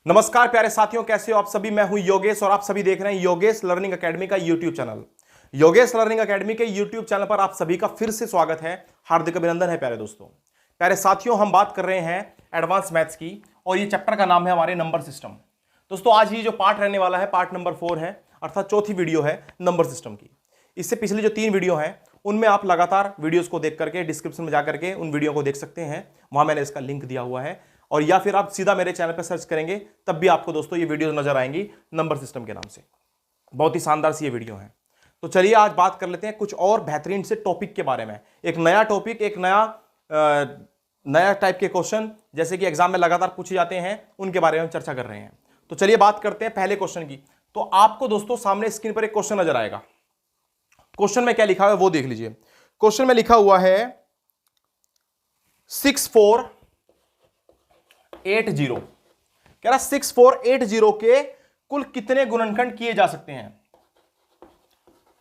नमस्कार प्यारे साथियों, कैसे हो आप सभी। मैं हूं योगेश और आप सभी देख रहे हैं योगेश लर्निंग एकेडमी का YouTube channel. Yogesh learning academy के यूट्यूब चैनल पर आप सभी का फिर से स्वागत है, हार्दिक अभिनंदन है प्यारे दोस्तों। प्यारे साथियों, हम बात कर रहे हैं एडवांस मैथ्स की और ये चैप्टर का नाम है हमारे नंबर सिस्टम। दोस्तों आज ये जो पार्ट रहने वाला है पार्ट नंबर 4 है, अर्थात चौथी वीडियो है नंबर सिस्टम की। इससे पिछली जो 3 वीडियो हैं उनमें आप लगातार वीडियोस को देख करके डिस्क्रिप्शन में जाकर के उन वीडियो को देख सकते हैं, वहां मैंने इसका लिंक दिया हुआ है। और या फिर आप सीधा मेरे चैनल पर सर्च करेंगे तब भी आपको दोस्तों ये वीडियो नजर आएंगी नंबर सिस्टम के नाम से। बहुत ही शानदार सी ये वीडियो है। तो चलिए आज बात कर लेते हैं कुछ और बेहतरीन से टॉपिक के बारे में। एक नया टॉपिक, एक नया टाइप के क्वेश्चन जैसे कि एग्जाम में लगातार पूछे जाते हैं, उनके बारे में चर्चा कर रहे हैं। तो चलिए बात करते हैं पहले क्वेश्चन की। तो आपको दोस्तों सामने स्क्रीन पर एक क्वेश्चन नजर आएगा। क्वेश्चन में क्या लिखा हुआ है वो देख लीजिए। क्वेश्चन में लिखा हुआ है 6480। कह रहा 6480 के कुल कितने गुणनखंड किए जा सकते हैं।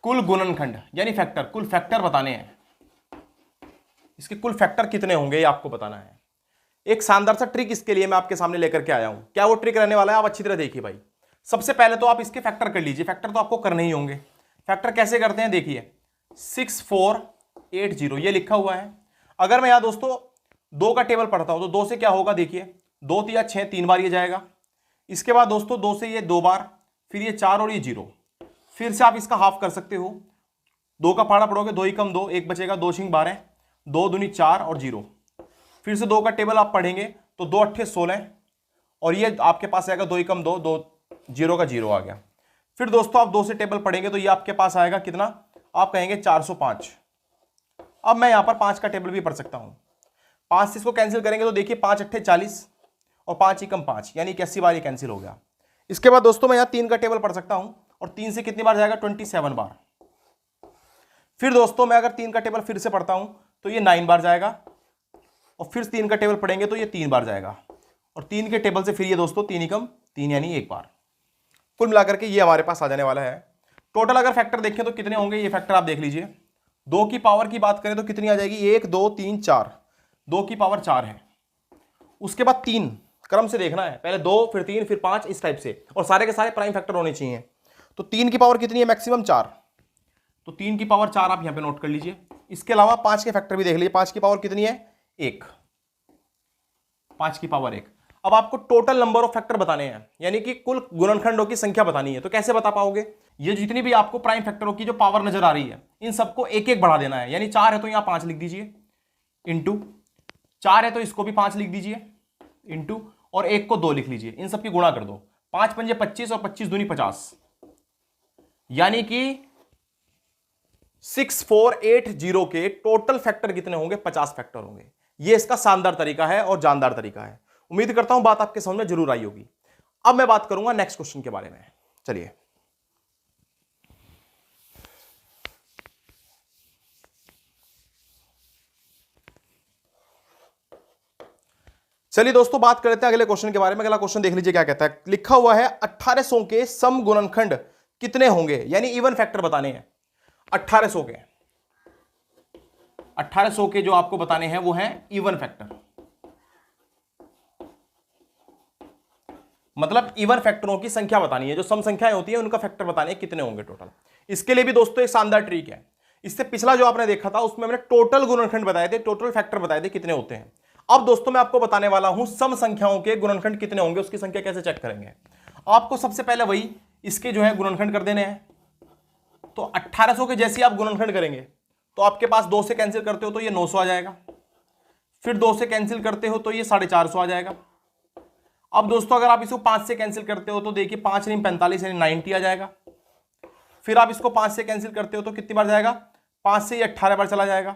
कुल गुणनखंड यानी फैक्टर, कुल फैक्टर बताने हैं। इसके कुल फैक्टर कितने होंगे ये आपको बताना है। एक शानदार सा ट्रिक इसके लिए मैं आपके सामने लेकर के आया हूं। क्या वो ट्रिक रहने वाला है, आप अच्छी तरह देखिए भाई। सबसे पहले तो आप इसके फैक्टर कर लीजिए। फैक्टर तो आपको करने ही होंगे। फैक्टर कैसे करते हैं देखिए। 6480 ये लिखा हुआ है। अगर मैं यहां दोस्तों 2 का टेबल पढ़ता हूं तो 2 से क्या होगा देखिए, 2 तिया 6, 3 बार ये जाएगा। इसके बाद दोस्तों 2 से ये 2 बार, फिर ये 4 और ये 0। फिर से आप इसका हाफ कर सकते हो। 2 का पहाड़ा पढ़ोगे, 2 ही कम 2, 1 बचेगा, 2 छिंग 12, 2 दूनी 4 और 0। फिर से 2 का टेबल आप पढ़ेंगे तो 2 अट्ठे 16 और ये आपके पास आएगा 2 ही कम 2, 2 0 का 0 आ गया। फिर दोस्तों आप 2 से टेबल पढ़ेंगे तो ये आपके पास आएगा कितना, आप कहेंगे 405। अब मैं यहां पर 5 का टेबल भी पढ़ सकता हूं। 5 से इसको कैंसिल करेंगे तो देखिए 5 अट्ठे 40 और 5 ही कम 5 यानी 81 बार ये कैंसिल हो गया। इसके बाद दोस्तों मैं यहां 3 का टेबल पढ़ सकता हूं और 3 से कितनी बार जाएगा, 27 बार। फिर दोस्तों मैं अगर 3 का टेबल फिर से पढ़ता हूं तो ये 9 बार जाएगा और फिर 3 का टेबल पढ़ेंगे तो ये 3 बार जाएगा और 3 के टेबल से फिर ये दोस्तों 3 ही कम 3 यानी 1 बार। कुल मिलाकर के ये हमारे पास आ जाने वाला है। टोटल अगर फैक्टर देखें तो कितने होंगे ये फैक्टर आप देख लीजिए। 2 की पावर की बात करें तो कितनी आ जाएगी, 1 2 3 4, 2 की पावर 4 है। उसके बाद 3 क्रम से देखना है, पहले 2 फिर 3 फिर 5 इस टाइप से, और सारे के सारे प्राइम फैक्टर होने चाहिए। तो 3 की पावर कितनी है, मैक्सिमम 4। तो 3 की पावर 4 आप यहां पे नोट कर लीजिए। इसके अलावा 5 के फैक्टर भी देख लीजिए। 5 की पावर कितनी है, 1, 5 की पावर 1। अब आपको टोटल नंबर ऑफ फैक्टर बताने हैं, यानी कि कुल गुणनखंडों की संख्या बतानी है। तो कैसे बता पाओगे, ये जितनी भी आपको प्राइम फैक्टरों की जो पावर नजर आ रही है इन सबको एक एक बढ़ा देना है। यानी 4 है तो यहां 5 लिख दीजिए, इंटू 4 है तो इसको भी 5 लिख दीजिए, इंटू और 1 को 2 लिख लीजिए। इन सबकी गुणा कर दो, 5 पंजे 25 और 25 दूनी 50, यानी कि 6480 के टोटल फैक्टर कितने होंगे, 50 फैक्टर होंगे। ये इसका शानदार तरीका है और जानदार तरीका है। उम्मीद करता हूं बात आपके समझ में जरूर आई होगी। अब मैं बात करूंगा नेक्स्ट क्वेश्चन के बारे में। चलिए दोस्तों बात करते हैं अगले क्वेश्चन के बारे में। अगला क्वेश्चन देख लीजिए क्या कहता है। लिखा हुआ है 1800 के सम गुणनखंड कितने होंगे, यानी इवन फैक्टर बताने हैं। 1800 के जो आपको बताने हैं वो हैं इवन फैक्टर, मतलब इवन फैक्टरों की संख्या बतानी है। जो सम संख्याएं होती है उनका फैक्टर बताने हैं कितने होंगे टोटल। इसके लिए भी दोस्तों एक शानदार ट्रिक है। इससे पिछला जो आपने देखा था उसमें मैंने टोटल गुणनखंड बताए थे, टोटल फैक्टर बताए थे कितने होते हैं। अब दोस्तों मैं आपको बताने वाला हूं सम संख्याओं के गुणनखंड कितने होंगे, उसकी संख्या कैसे चेक करेंगे। आपको सबसे पहले वही इसके जो है गुणनखंड कर देने हैं। तो 1800 के जैसे आप गुणनखंड करेंगे तो आपके पास 2 से कैंसिल करते हो तो ये 900 आ जाएगा। फिर 2 से कैंसिल करते हो तो ये 450 आ जाएगा। अब दोस्तों अगर आप इसको 5 से कैंसिल करते हो तो देखिए 5 नहीं 45 यानी 90 आ जाएगा। फिर आप इसको 5 से कैंसिल करते हो तो कितनी बार जाएगा, 5 से ये 18 बार चला जाएगा।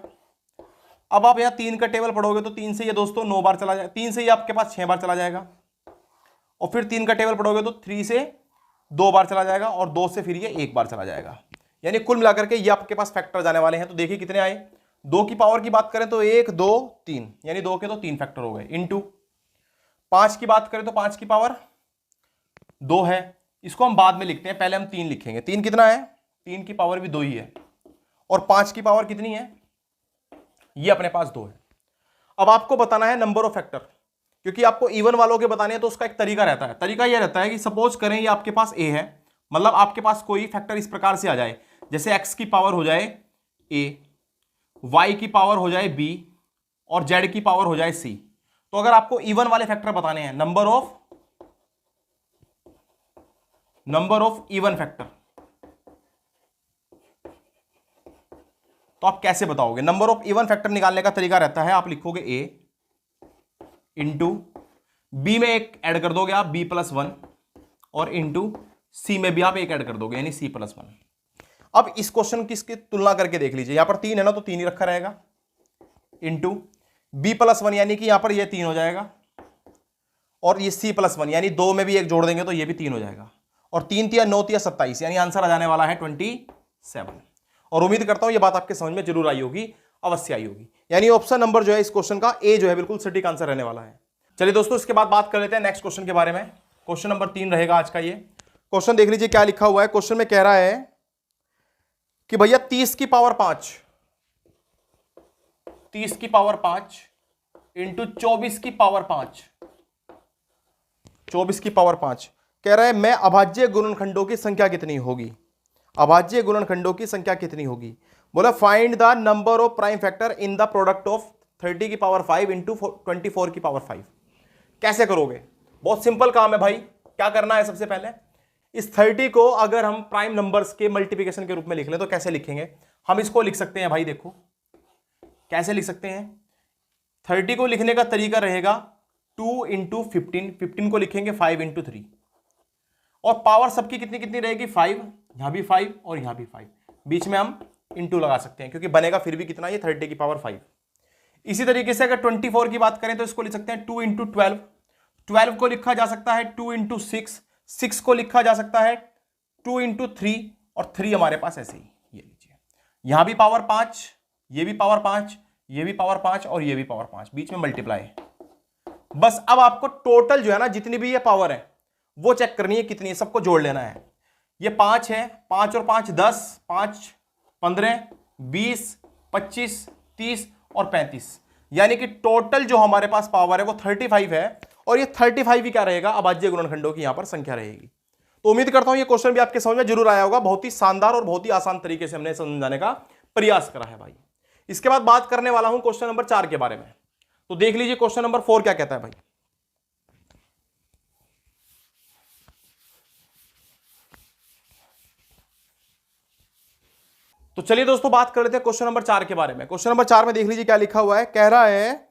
अब आप यहाँ 3 का टेबल पढ़ोगे तो 3 से ये दोस्तों 9 बार चला जाएगा। 3 से ये आपके पास 6 बार चला जाएगा और फिर 3 का टेबल पढ़ोगे तो 3 से 2 बार चला जाएगा और 2 से फिर ये 1 बार चला जाएगा। यानी कुल मिलाकर के ये आपके पास फैक्टर जाने वाले हैं। तो देखिए कितने आए। 2 की पावर की बात करें तो 1 2 3 यानी 2 के तो 3 फैक्टर हो गए, इंटू 5 की बात करें तो 5 की पावर 2 है। इसको हम बाद में लिखते हैं, पहले हम 3 लिखेंगे। 3 कितना है, 3 की पावर भी 2 ही है और 5 की पावर कितनी है, ये अपने पास 2 है। अब आपको बताना है नंबर ऑफ फैक्टर। क्योंकि आपको इवन वालों के बताने हैं तो उसका एक तरीका रहता है। तरीका यह रहता है कि सपोज करें ये आपके पास ए है, मतलब आपके पास कोई फैक्टर इस प्रकार से आ जाए, जैसे एक्स की पावर हो जाए ए, वाई की पावर हो जाए बी और जेड की पावर हो जाए सी। तो अगर आपको इवन वाले फैक्टर बताने हैं, नंबर ऑफ इवन फैक्टर, तो आप कैसे बताओगे? नंबर ऑफ इवन फैक्टर निकालने का तरीका रहता है, आप लिखोगे ए इंटू बी में एक ऐड कर दोगे आप बी प्लस वन, और इंटू सी में भी आप एक ऐड कर दोगे यानी सी प्लस वन। अब इस क्वेश्चन की इसकी तुलना करके देख लीजिए, यहां पर 3 है ना तो 3 ही रखा रहेगा, इंटू बी प्लस वन यानी कि यहां पर ये 3 हो जाएगा, और ये सी प्लस वन यानी 2 में भी एक जोड़ देंगे तो ये भी 3 हो जाएगा, और 3 तिया 9 तिया 27 यानी आंसर आ जाने वाला है 27। और उम्मीद करता हूं ये बात आपके समझ में जरूर आई होगी, अवश्य आई होगी। यानी ऑप्शन नंबर जो है इस क्वेश्चन का ए जो है बिल्कुल सटीक आंसर रहने वाला है। चलिए दोस्तों, इसके बाद बात कर लेते हैं नेक्स्ट क्वेश्चन के बारे में। क्वेश्चन नंबर 3 रहेगा आज का। ये क्वेश्चन देख लीजिए क्या लिखा हुआ है। क्वेश्चन में कह रहा है कि भैया 30 की पावर 5 इंटू 24 की पावर 5 24 की पावर 5 कह रहा है मैं अभाज्य गुणनखंडों की संख्या कितनी होगी? अभाज्य गुणनखंडों की संख्या कितनी होगी? बोला find the number of prime factor in the product of 30 की पावर 5 इंटू 24 की पावर 5। कैसे करोगे? बहुत सिंपल काम है भाई। क्या करना है? सबसे पहले इस 30 को अगर हम प्राइम नंबर्स के मल्टीप्लिकेशन के रूप में लिख लें तो कैसे लिखेंगे? हम इसको लिख सकते हैं भाई, देखो कैसे लिख सकते हैं। 30 को लिखने का तरीका रहेगा 2 इंटू 15 को लिखेंगे 5 इंटू 3, और पावर सबकी कितनी कितनी रहेगी? 5, यहां भी 5 और यहां भी 5, बीच में हम इंटू लगा सकते हैं क्योंकि बनेगा फिर भी कितना? ये 30 की पावर 5। इसी तरीके से अगर 24 की बात करें तो इसको लिख सकते हैं 2 इंटू 12 को लिखा जा सकता है 2 इंटू 6 को लिखा जा सकता है 2 इंटू 3, और 3 हमारे पास ऐसे ही, ये लीजिए यहां भी पावर 5, ये भी पावर 5, ये भी पावर 5 और ये भी पावर 5, बीच में मल्टीप्लाई। बस अब आपको टोटल जो है ना जितनी भी ये पावर है वो चेक करनी है कितनी है, सबको जोड़ लेना है। ये 5 है, 5 और 5 10, 5 15 20 25 30 और 35, यानी कि टोटल जो हमारे पास पावर है वो 35 है, और ये 35 ही क्या रहेगा? अभाज्य गुणनखंडों की यहां पर संख्या रहेगी। तो उम्मीद करता हूं ये क्वेश्चन भी आपके समझ में जरूर आया होगा। बहुत ही शानदार और बहुत ही आसान तरीके से हमने समझाने का प्रयास करा है भाई। इसके बाद बात करने वाला हूं क्वेश्चन नंबर 4 के बारे में। तो देख लीजिए क्वेश्चन नंबर 4 क्या कहता है भाई। तो चलिए दोस्तों बात कर लेते हैं क्वेश्चन नंबर 4 के बारे में। क्वेश्चन नंबर 4 में देख लीजिए क्या लिखा हुआ है। कह रहा है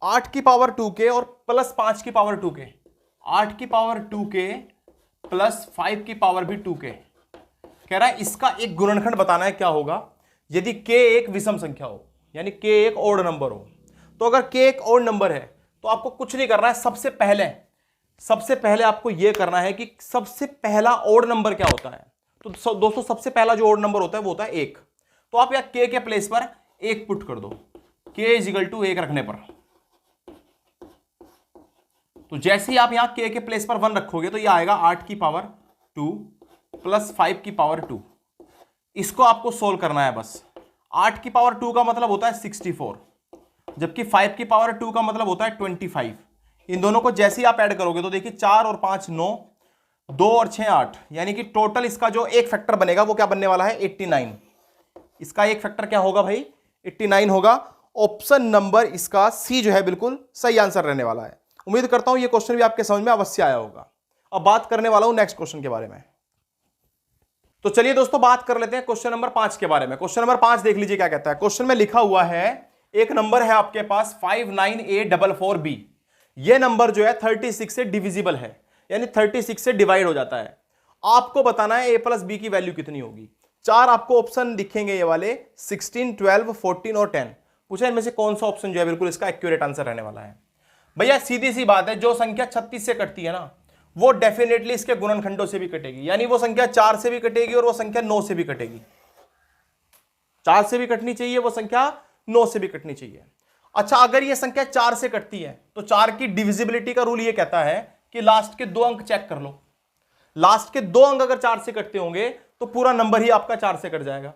8 की पावर 2k और प्लस 5 की पावर 2k, 8 की पावर 2k प्लस 5 की पावर भी 2k। कह रहा है इसका एक गुणनखंड बताना है क्या होगा यदि k एक विषम संख्या हो, यानी k एक ओड नंबर हो। तो अगर k एक ओड नंबर है तो आपको कुछ नहीं करना है, सबसे पहले आपको यह करना है कि सबसे पहला ओड नंबर क्या होता है। तो दोस्तों सबसे पहला जो ओड नंबर होता है वो होता है 1। तो आप यहां k के प्लेस पर 1 पुट कर दो, k इक्वल टू 1 रखने पर। तो जैसे ही आप यहां k के प्लेस पर 1 रखोगे तो यह आएगा 8 की पावर 2 प्लस 5 की पावर 2। इसको आपको सोल्व करना है बस। 8 की पावर 2 का मतलब होता है 64, जबकि 5 की पावर 2 का मतलब होता है 25। इन दोनों को जैसे ही आप ऐड करोगे तो देखिए 4 और 5 9, 2 और 6 8, यानी कि टोटल इसका जो एक फैक्टर बनेगा वो क्या बनने वाला है? 89। इसका एक फैक्टर क्या होगा भाई? 89 होगा। ऑप्शन नंबर इसका सी जो है बिल्कुल सही आंसर रहने वाला है। उम्मीद करता हूं ये क्वेश्चन भी आपके समझ में अवश्य आया होगा। अब बात करने वाला हूं नेक्स्ट क्वेश्चन के बारे में। तो चलिए दोस्तों बात कर लेते हैं क्वेश्चन नंबर 5 के बारे में। क्वेश्चन नंबर 5 देख लीजिए क्या कहता है। क्वेश्चन में लिखा हुआ है एक नंबर है आपके पास 59844b। यह नंबर जो है 36 से डिविजिबल है, यानी 36 से डिवाइड हो जाता है। आपको बताना है a प्लस बी की वैल्यू कितनी होगी। 4 आपको ऑप्शन दिखेंगे ये वाले 16 12 14 और 10। पूछा इनमें से कौन सा ऑप्शन जो है बिल्कुल इसका एक्यूरेट आंसर रहने वाला है। भैया सीधी सी बात है, जो संख्या 36 से कटती है ना वो डेफिनेटली इसके गुणनखंडों से भी कटेगी, यानी वो संख्या 4 से भी कटेगी और वो संख्या 9 से भी कटेगी। 4 से भी कटनी चाहिए, वो संख्या 9 से भी कटनी चाहिए। अच्छा, अगर ये संख्या 4 से कटती है तो 4 की डिविजिबिलिटी का रूल ये कहता है कि लास्ट के 2 अंक चेक कर लो। लास्ट के 2 अंक अगर 4 से कटते होंगे तो पूरा नंबर ही आपका 4 से कट जाएगा।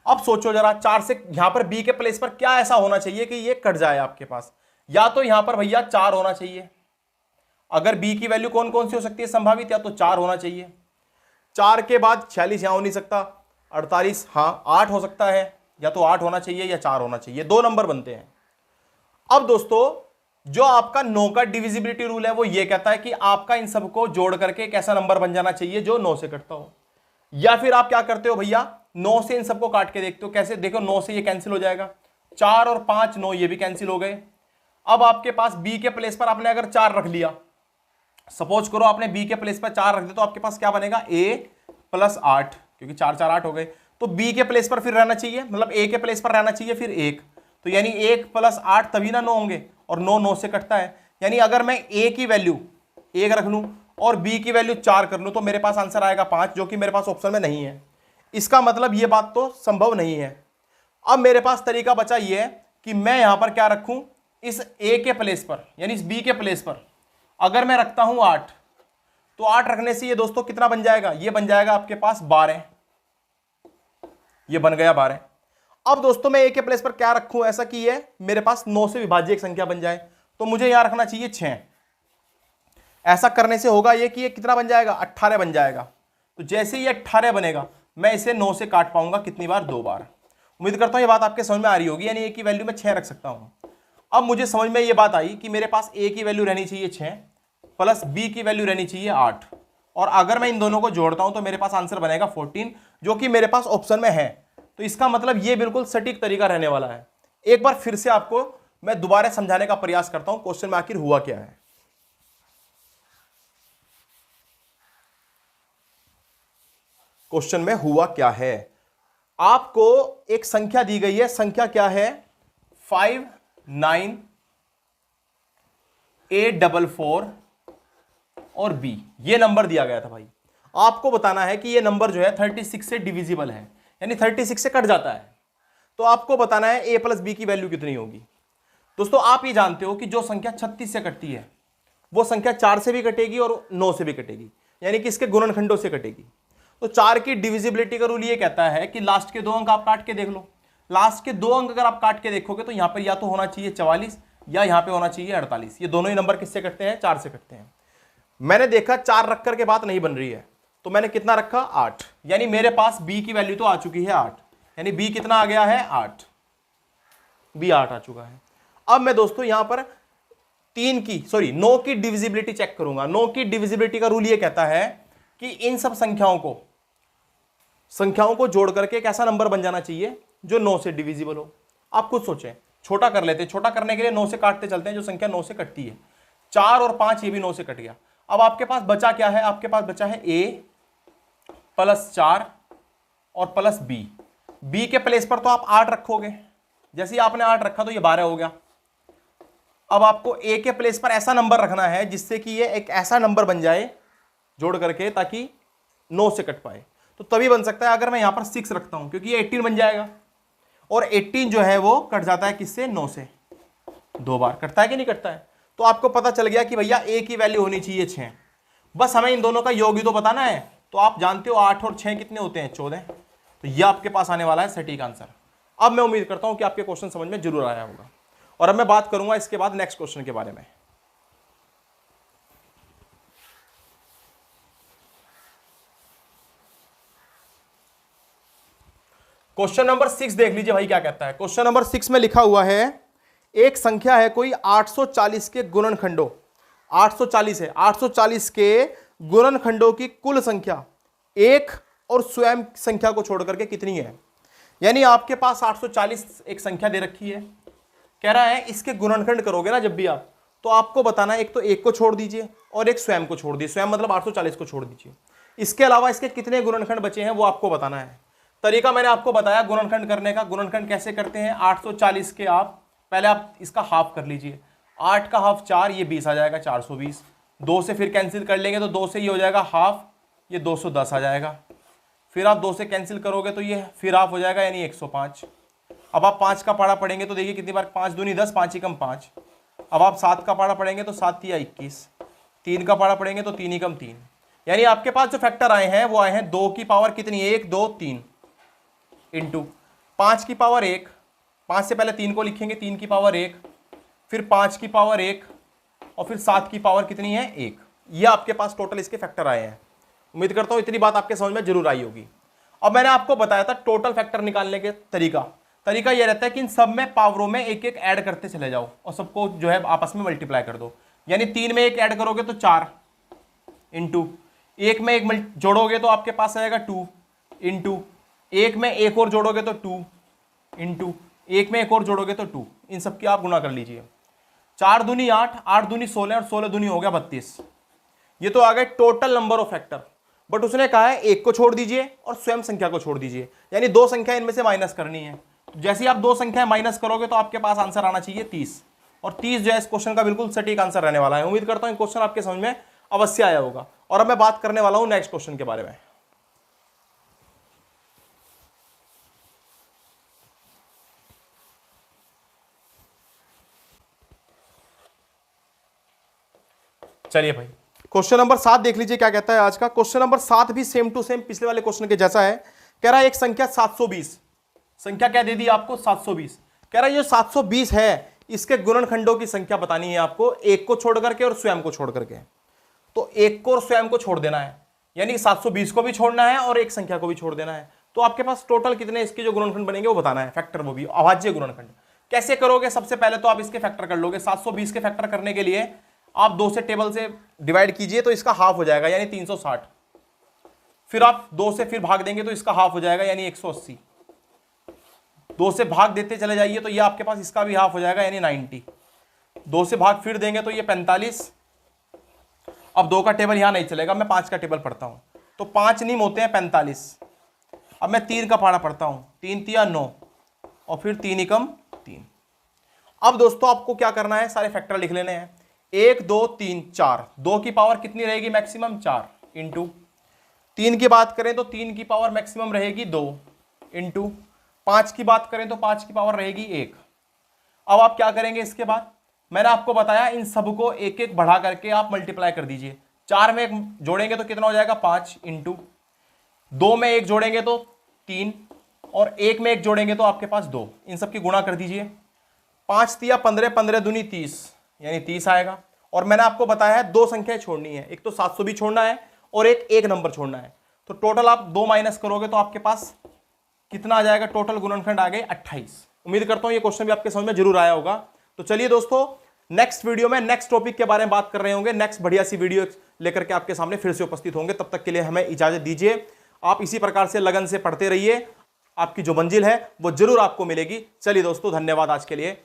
अब सोचो जरा, 4 से यहां पर बी के प्लेस पर क्या ऐसा होना चाहिए कि ये कट जाए आपके पास। या तो यहां पर भैया 4 होना चाहिए, अगर b की वैल्यू कौन कौन सी हो सकती है संभावित, या तो 4 होना चाहिए, 4 के बाद 46 यहां हो नहीं सकता, 48 हाँ 8 हो सकता है, या तो 8 होना चाहिए या 4 होना चाहिए, 2 नंबर बनते हैं। अब दोस्तों जो आपका 9 का डिविजिबिलिटी रूल है वो ये कहता है कि आपका इन सबको जोड़ करके एक ऐसा नंबर बन जाना चाहिए जो 9 से कटता हो। या फिर आप क्या करते हो भैया, 9 से इन सबको काट के देखते हो, कैसे देखो 9 से ये कैंसिल हो जाएगा, 4 और 5 9 ये भी कैंसिल हो गए। अब आपके पास b के प्लेस पर आपने अगर 4 रख लिया, सपोज करो आपने b के प्लेस पर 4 रख दिया, तो आपके पास क्या बनेगा a + 8, क्योंकि 4 4 8 हो गए, तो b के प्लेस पर फिर रहना चाहिए, मतलब a के प्लेस पर रहना चाहिए फिर 1, तो यानी 1 + 8 तभी ना 9 होंगे, और 9 9 से कटता है। यानी अगर मैं a की वैल्यू 1 रख लूं और b की वैल्यू 4 कर लूं तो मेरे पास आंसर आएगा 5, जो कि मेरे पास ऑप्शन में नहीं है। इसका मतलब ये बात तो संभव नहीं है। अब मेरे पास तरीका बचा ये है कि मैं यहां पर क्या रखूं, इस a के प्लेस पर यानी इस b के प्लेस पर अगर मैं रखता हूं 8, तो 8 रखने से ये दोस्तों कितना बन जाएगा, ये बन जाएगा आपके पास 12, ये बन गया 12। अब दोस्तों मैं a के प्लेस पर क्या रखूं ऐसा कि ये मेरे पास 9 से विभाज्य एक संख्या बन जाए, तो मुझे यहां रखना चाहिए 6। ऐसा करने से होगा ये कि ये कितना बन जाएगा, 18 बन जाएगा। तो जैसे ये 18 बनेगा मैं इसे 9 से काट पाऊंगा कितनी बार, 2 बार। उम्मीद करता हूं ये बात आपके समझ में आ रही होगी, यानी a की वैल्यू मैं 6 रख सकता हूं। अब मुझे समझ में ये बात आई कि मेरे पास a की वैल्यू रहनी चाहिए 6 प्लस b की वैल्यू रहनी चाहिए 8, और अगर मैं इन दोनों को जोड़ता हूं तो मेरे पास आंसर बनेगा 14, जो कि मेरे पास ऑप्शन में है। तो इसका मतलब ये बिल्कुल सटीक तरीका रहने वाला है। एक बार फिर से आपको मैं दोबारा समझाने का प्रयास करता हूं क्वेश्चन में आखिर हुआ क्या है। क्वेश्चन में हुआ क्या है, आपको एक संख्या दी गई है, संख्या क्या है 59844 और b, ये नंबर दिया गया था भाई। आपको बताना है कि ये नंबर जो है 36 से डिविजिबल है, यानी 36 से कट जाता है। तो आपको बताना है a प्लस बी की वैल्यू कितनी होगी। दोस्तों आप ये जानते हो कि जो संख्या 36 से कटती है वो संख्या 4 से भी कटेगी और 9 से भी कटेगी, यानी कि इसके गुणनखंडों से कटेगी। तो 4 की डिविजिबिलिटी का रूल ये कहता है कि लास्ट के 2 अंक आप काट के देख लो। लास्ट के 2 अंक अगर आप काट के देखोगे तो यहां पर या तो होना चाहिए 44 या यहां पे होना चाहिए 48। ये दोनों ही नंबर किससे कटते हैं, 4 से कटते हैं। मैंने देखा 4 रख करके बात नहीं बन रही है, तो मैंने कितना रखा 8, यानी मेरे पास b की वैल्यू तो आ चुकी है 8, यानी b कितना आ गया है 8, b 8 आ चुका है। अब मैं दोस्तों यहां पर 9 की डिविजिबिलिटी चेक करूंगा। 9 की डिविजिबिलिटी का रूल ये कहता है कि इन सब संख्याओं को जोड़ करके एक ऐसा नंबर बन जाना चाहिए जो 9 से डिविजिबल हो। आप खुद सोचें, छोटा कर लेते हैं, छोटा करने के लिए 9 से काटते चलते हैं, जो संख्या 9 से कटती है। 4 और 5 ये भी 9 से कट गया। अब आपके पास बचा क्या है, आपके पास बचा है a प्लस 4 और प्लस b के प्लेस पर तो आप 8 रखोगे, जैसे ही आपने 8 रखा तो ये 12 हो गया। अब आपको a के प्लेस पर ऐसा नंबर रखना है जिससे कि ये एक ऐसा नंबर बन जाए जोड़ करके ताकि 9 से कट पाए। तो तभी बन सकता है अगर मैं यहां पर 6 रखता हूं, क्योंकि ये 18 बन जाएगा, और 18 जो है वो कट जाता है किससे, 9 से। 2 बार कटता है कि नहीं कटता है। तो आपको पता चल गया कि भैया a की वैल्यू होनी चाहिए 6, बस हमें इन दोनों का योग ही तो बताना है। तो आप जानते हो 8 और 6 कितने होते हैं, 14। तो यह आपके पास आने वाला है सटीक आंसर। अब मैं उम्मीद करता हूं कि आपके क्वेश्चन समझ में जरूर आया होगा, और अब मैं बात करूंगा इसके बाद नेक्स्ट क्वेश्चन के बारे में। क्वेश्चन नंबर 6 देख लीजिए भाई क्या कहता है। क्वेश्चन नंबर 6 में लिखा हुआ है, एक संख्या है कोई 840 के गुणनखंडों, 840 है, 840 के गुणनखंडों की कुल संख्या एक और स्वयं संख्या को छोड़ करके कितनी है। यानी आपके पास 840 एक संख्या दे रखी है, कह रहा है इसके गुणनखंड करोगे ना जब भी आप, तो आपको बताना है एक तो एक को छोड़ दीजिए और एक स्वयं को छोड़ दीजिए, स्वयं मतलब 840 को छोड़ दीजिए। इसके अलावा इसके कितने गुणनखंड बचे हैं वो आपको बताना है। तरीका मैंने आपको बताया गुणनखंड करने का। गुणनखंड कैसे करते हैं, 840 के आप पहले आप इसका हाफ कर लीजिए, 8 का हाफ 4, ये 20 आ जाएगा 420। 2 से फिर कैंसिल कर लेंगे तो 2 से ये हो जाएगा हाफ, ये 210 आ जाएगा। फिर आप 2 से कैंसिल करोगे तो ये फिर हाफ हो जाएगा यानी 105। अब आप 5 का पाड़ा पढ़ेंगे तो देखिए कितनी बार, 5 दूनी 10, 5 एकम 5। अब आप 7 का पाड़ा पढ़ेंगे तो 7 तिया 21, 3 का पाड़ा पढ़ेंगे तो 3 एकम 3। यानी आपके पास जो फैक्टर आए हैं वो आए हैं 2 की पावर कितनी, 1 2 3 इंटू 5 की पावर 1, 5 से पहले 3 को लिखेंगे, 3 की पावर 1, फिर 5 की पावर 1 और फिर 7 की पावर कितनी है 1। ये आपके पास टोटल इसके फैक्टर आए हैं। उम्मीद करता हूं इतनी बात आपके समझ में जरूर आई होगी। अब मैंने आपको बताया था टोटल फैक्टर निकालने के तरीका यह रहता है कि इन सब में पावरों में एक एक ऐड करते चले जाओ और सबको जो है आपस में मल्टीप्लाई कर दो। यानी 3 में एक ऐड करोगे तो 4 इंटू 1 में एक जोड़ोगे तो आपके पास आएगा 2 इंटू 1 में एक और जोड़ोगे तो 2 इंटू 1 में एक और जोड़ोगे तो 2। इन सब की आप गुणा कर लीजिए। 4 दूनी 8, 8 दूनी 16 और 16 दूनी हो गया 32। ये तो आ गए total number of factor. But उसने कहा है एक को छोड़ दीजिए और स्वयं संख्या को छोड़ दीजिए, यानी दो संख्या इनमें से माइनस करनी है। जैसे ही आप दो संख्याएं माइनस करोगे तो आपके पास आंसर आना चाहिए 30। और 30 जो है इस क्वेश्चन का बिल्कुल सटीक आंसर रहने वाला है। उम्मीद करता हूं क्वेश्चन आपके समझ में अवश्य आया होगा। और अब मैं बात करने वाला हूं नेक्स्ट क्वेश्चन के बारे में। चलिए भाई, क्वेश्चन नंबर 7 देख लीजिए क्या कहता है आज का। क्वेश्चन नंबर 7 भी सेम टू सेम पिछले वाले क्वेश्चन के जैसा है। कह रहा है एक संख्या 720, संख्या क्या दे दी आपको 720। कह रहा है ये 720 है, इसके गुणनखंडों की संख्या बतानी है आपको, एक को छोड़ करके और स्वयं को छोड़ करके। तो एक को और स्वयं को छोड़ देना है, यानी 720 को भी छोड़ना है और एक संख्या को भी छोड़ देना है। तो आपके पास टोटल कितने इसके जो गुणनखंड बनेंगे वो बताना है, फैक्टर, वो भी अभाज्य गुणनखंड। कैसे करोगे? सबसे पहले तो आप इसके फैक्टर कर लोगे। 720 के फैक्टर करने के लिए आप 2 से टेबल से डिवाइड कीजिए तो इसका हाफ हो जाएगा, यानी 360। फिर आप 2 से फिर भाग देंगे तो इसका हाफ हो जाएगा, यानी 180। 2 से भाग देते चले जाइए तो ये आपके पास इसका भी हाफ हो जाएगा, यानी 90। 2 से भाग फिर देंगे तो ये 45। अब 2 का टेबल यहां नहीं चलेगा, मैं 5 का टेबल पढ़ता हूं। तो 5 निम होते हैं 45। अब मैं 3 का पहाड़ा पढ़ता हूं, 3 तिया 9 और फिर 3 एकम 3। अब दोस्तों आपको क्या करना है, सारे फैक्टर लिख लेने हैं। 1 2 3 4, 2 की पावर कितनी रहेगी मैक्सिमम 4 इंटू 3 की बात करें तो 3 की पावर मैक्सिमम रहेगी 2 इंटू 5 की बात करें तो 5 की पावर रहेगी 1। अब आप क्या करेंगे इसके बाद, मैंने आपको बताया इन सबको एक एक बढ़ा करके आप मल्टीप्लाई कर दीजिए। 4 में 1 जोड़ेंगे तो कितना हो जाएगा 5 इंटू 2 में 1 जोड़ेंगे तो 3 और 1 में 1 जोड़ेंगे तो आपके पास 2। इन सब की गुणा कर दीजिए। 5 तिया 15, 15 दूनी 30, यानी 30 आएगा। और मैंने आपको बताया है 2 संख्याएं छोड़नी है, एक तो 700 भी छोड़ना है और एक नंबर छोड़ना है। तो टोटल आप 2 माइनस करोगे तो आपके पास कितना आ जाएगा, टोटल गुणनखंड आ गए 28। उम्मीद करता हूं ये क्वेश्चन भी आपके समझ में जरूर आया होगा। तो चलिए दोस्तों, नेक्स्ट वीडियो में नेक्स्ट टॉपिक के बारे में बात कर रहे होंगे। नेक्स्ट बढ़िया सी वीडियो लेकर के आपके सामने फिर से उपस्थित होंगे। तब तक के लिए हमें इजाजत दीजिए। आप इसी प्रकार से लगन से पढ़ते रहिए, आपकी जो मंजिल है वो जरूर आपको मिलेगी। चलिए दोस्तों, धन्यवाद आज के लिए।